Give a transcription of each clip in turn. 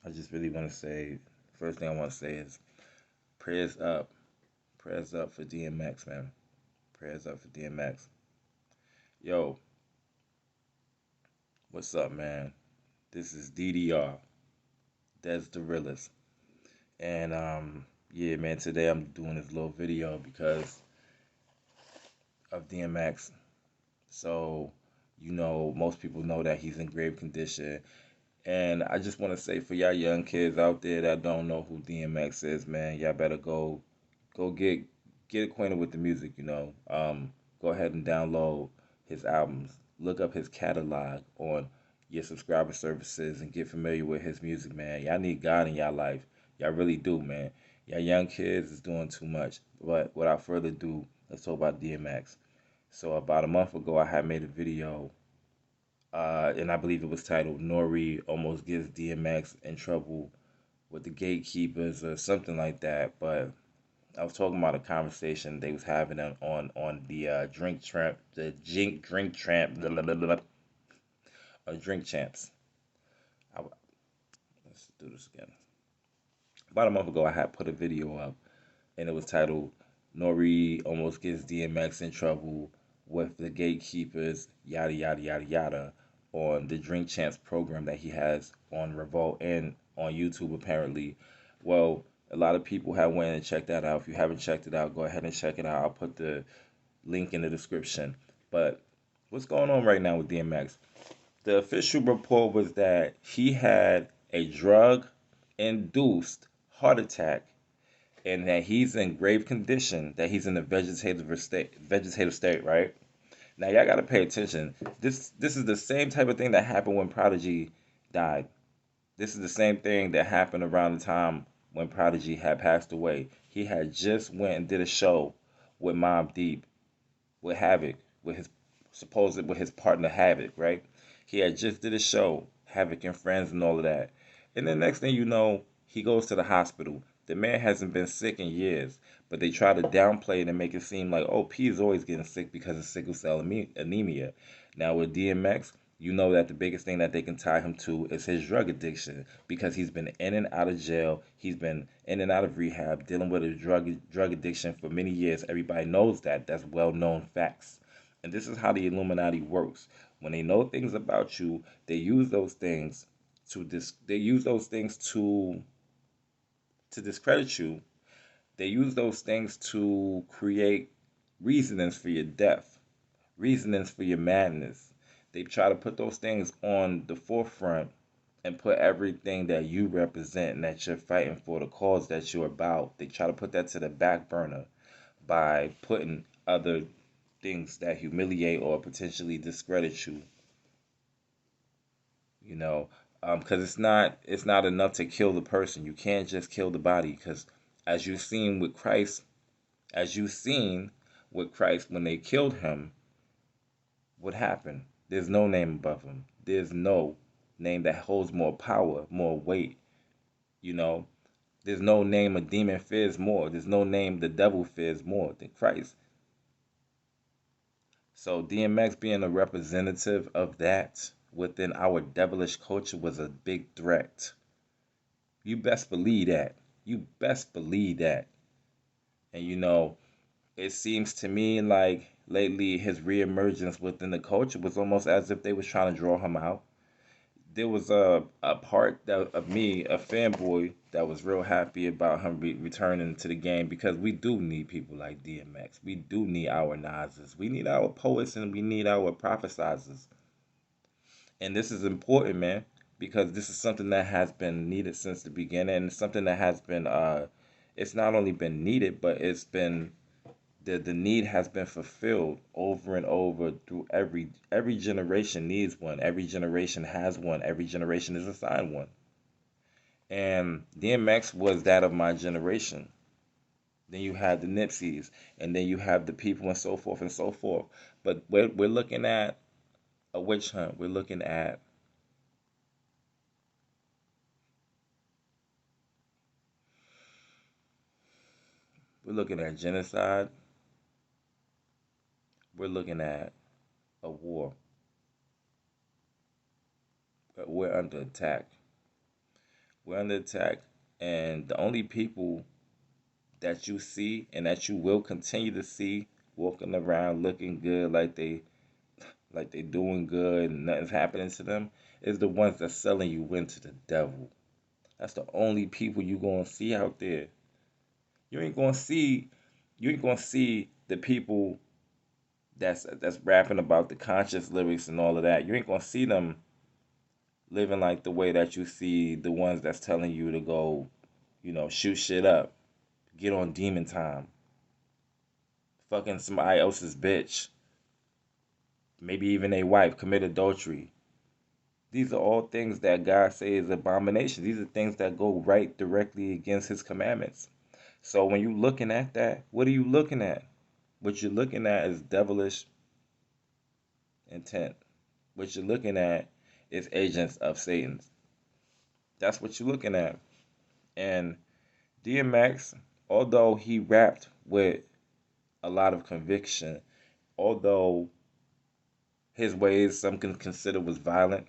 I just really want to say, first thing I want to say is prayers up. Prayers up for DMX, man. Prayers up for DMX. Yo, what's up, man? This is DDR. That's the realest. And yeah, man, today I'm doing this little video because of DMX. So, most people know that he's in grave condition. And I just want to say for y'all young kids out there that don't know who DMX is, man, y'all better go get acquainted with the music, Go ahead and download his albums. Look up his catalog on your subscriber services and get familiar with his music, man. Y'all need God in y'all life. Y'all really do, man. Y'all young kids is doing too much. But without further ado, let's talk about DMX. So about a month ago, I had made a video, and I believe it was titled "Nori Almost Gets DMX in Trouble with the Gatekeepers" or something like that. But I was talking about a conversation they was having on the drink tramp, blah, blah, blah, blah, drink champs. I, let's do this again. About a month ago, I had put a video up, and it was titled "Nori Almost Gets DMX in Trouble with the Gatekeepers," yada yada yada yada, on the Drink Champs program that he has on Revolt and on YouTube apparently. Well, a lot of people have went and checked that out. If you haven't checked it out, go ahead and check it out. I'll put the link in the description. But what's going on right now with DMX? The official report was that he had a drug induced heart attack and that he's in grave condition, that he's in a vegetative state, right? Now y'all gotta pay attention. This is the same type of thing that happened when Prodigy died. This is the same thing that happened around the time when Prodigy had passed away. He had just went and did a show with Mobb Deep, with Havoc, with his partner Havoc, right? He had just did a show, Havoc and Friends and all of that. And the next thing you know, he goes to the hospital. The man hasn't been sick in years, but they try to downplay it and make it seem like, oh, P is always getting sick because of sickle cell anemia. Now with DMX, you know that the biggest thing that they can tie him to is his drug addiction because he's been in and out of jail. He's been in and out of rehab, dealing with a drug addiction for many years. Everybody knows that. That's well known facts. And this is how the Illuminati works. When they know things about you, they use those things they use those things to discredit you. They use those things to create reasonings for your death, reasonings for your madness. They try to put those things on the forefront and put everything that you represent and that you're fighting for, the cause that you're about. They try to put that to the back burner by putting other things that humiliate or potentially discredit you. You know, because it's not enough to kill the person. You can't just kill the body because as you've seen with Christ, as you've seen with Christ when they killed him, what happened? There's no name above him. There's no name that holds more power, more weight. You know, there's no name a demon fears more. There's no name the devil fears more than Christ. So DMX being a representative of that within our devilish culture was a big threat. You best believe that. You best believe that. And it seems to me like lately his reemergence within the culture was almost as if they was trying to draw him out. There was a part that of me, a fanboy, that was real happy about him returning to the game because we do need people like DMX. We do need our Nas's. We need our poets and we need our prophesizers. And this is important, man, because this is something that has been needed since the beginning and something that has been it's not only been needed, but it's been the need has been fulfilled over and over through every generation needs one. Every generation has one. Every generation is assigned one. And DMX was that of my generation. Then you have the Nipseys, and then you have the people and so forth and so forth. But we're looking at a witch hunt. We're looking at genocide. We're looking at a war. We're under attack. We're under attack, and the only people that you see and that you will continue to see walking around looking good like they doing good and nothing's happening to them is the ones that's selling you into the devil. That's the only people you gonna see out there. You ain't gonna see you ain't gonna see the people that's rapping about the conscious lyrics and all of that. You ain't gonna see them living like the way that you see the ones that's telling you to go, shoot shit up, get on demon time, fucking somebody else's bitch, maybe even a wife, commit adultery. These are all things that God says is abomination. These are things that go right directly against his commandments. So when you're looking at that, what are you looking at? What you're looking at is devilish intent. What you're looking at is agents of Satan. That's what you're looking at. And DMX, although he rapped with a lot of conviction, although his ways some can consider was violent,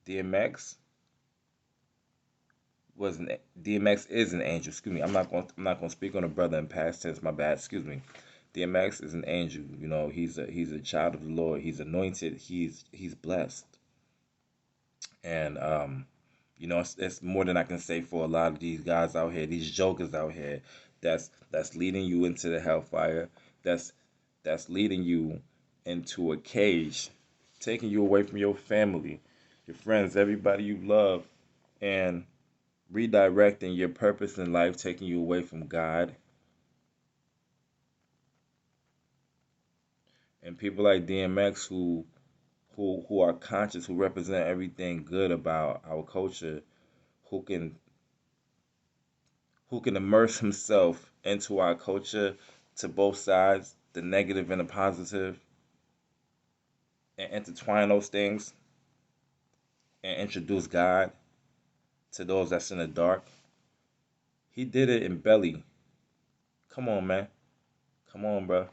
DMX was an DMX is an angel. Excuse me. I'm not going to speak on a brother in past tense. My bad. Excuse me. DMX is an angel. He's a child of the Lord. He's anointed. He's blessed. And it's more than I can say for a lot of these guys out here, these jokers out here, that's leading you into the hellfire. That's that's leading you into a cage, taking you away from your family, your friends, everybody you love, and redirecting your purpose in life, taking you away from God. And people like DMX who are conscious, who represent everything good about our culture, who can who can immerse himself into our culture to both sides, the negative and the positive, and intertwine those things and introduce God to those that's in the dark. He did it in Belly. Come on, man. Come on, bro.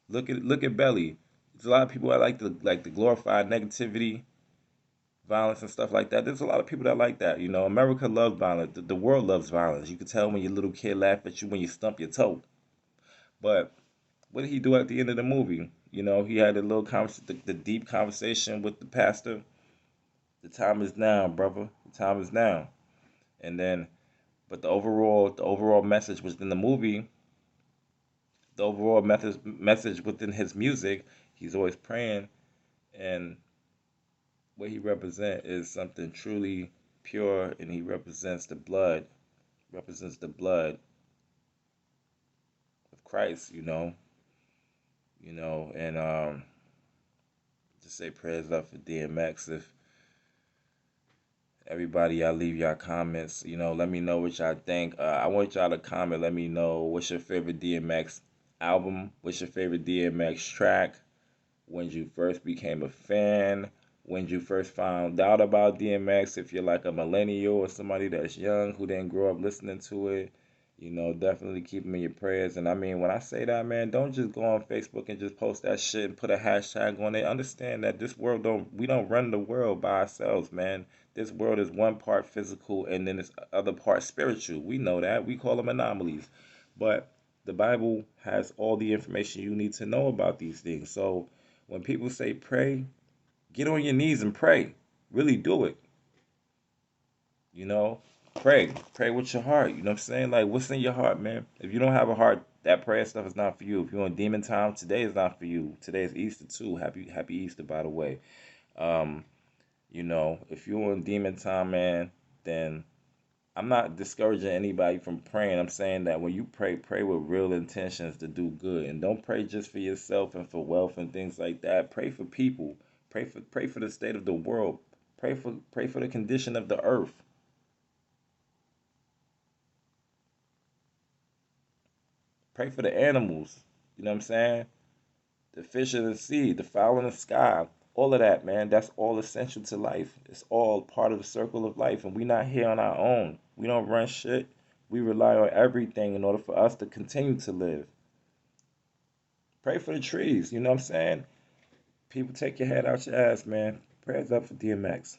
Look at Belly. There's a lot of people that like the glorified negativity, violence and stuff like that. There's a lot of people that like that. America loves violence. The world loves violence. You can tell when your little kid laugh at you when you stump your toe. But what did he do at the end of the movie? He had a little the deep conversation with the pastor. The time is now, brother. The time is now. And then, but the overall message within the movie, the overall message within his music, he's always praying, and what he represents is something truly pure, and he represents the blood of Christ. And just say prayers up for DMX. If everybody, y'all leave y'all comments. Let me know what y'all think. I want y'all to comment. Let me know what's your favorite DMX album. What's your favorite DMX track? When you first became a fan? When you first found out about DMX? If you're like a millennial or somebody that's young who didn't grow up listening to it, definitely keep him in your prayers. And I mean, when I say that, man, don't just go on Facebook and just post that shit and put a hashtag on it. Understand that we don't run the world by ourselves, man. This world is one part physical and then it's other part spiritual. We know that. We call them anomalies. But the Bible has all the information you need to know about these things. So when people say pray, get on your knees and pray. Really do it. You know, pray with your heart. You know what I'm saying? Like, what's in your heart, man? If you don't have a heart, that prayer stuff is not for you. If you're on demon time, today is not for you. Today is Easter too. Happy Easter, by the way. Um, if you're on demon time, man, then I'm not discouraging anybody from praying. I'm saying that when you pray, pray with real intentions to do good, and don't pray just for yourself and for wealth and things like that. Pray for people. Pray for the state of the world. Pray for the condition of the earth. Pray for the animals. You know what I'm saying? The fish of the sea, the fowl in the sky, all of that, man. That's all essential to life. It's all part of the circle of life, and we're not here on our own. We don't run shit. We rely on everything in order for us to continue to live. Pray for the trees. You know what I'm saying? People, take your head out your ass, man. Prayers up for DMX.